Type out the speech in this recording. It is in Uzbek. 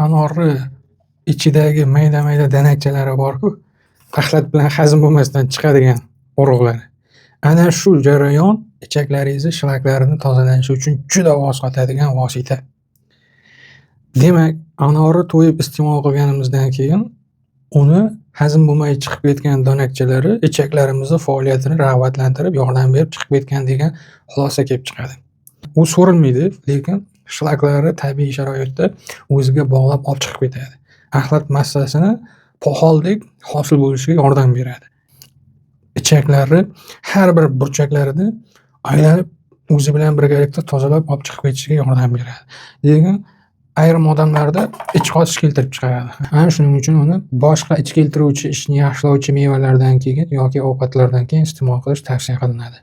anorni ichidagi mayda danakchalari bor-ku, axlat bilan hazm bo'lmasdan chiqadigan urug'lar. Ana shu jarayon ichaklaringizni shlaklarini tozalashi uchun juda vosqotadigan vosita. Demak, anorni to'yib iste'mol qilganimizdan keyin uni hazm bo'lmay chiqib ketgan donakchalari ichaklarimizni faoliyatini rag'batlantirib, yordam berib chiqib ketgan degan xulosa kelib chiqadi. U so'rilmaydi, lekin shlaklari tabiiy sharoitda o'ziga bog'lab olib chiqib ketadi. Axlat massasini poxoldek hosil bo'lishiga yordam beradi. Ichaklari har bir burchaklarini aylanib o'zi bilan birgalikda tozalab olib chiqib ketishiga yordam beradi. Lekin ayrim odamlarda ich qotish keltirib chiqaradi. Ana shuning uchun uni boshqa ich keltiruvchi, ishni yaxshilovchi mevalardan keyin yoki ovqatlardan keyin iste'mol qilish tavsiya qilinadi.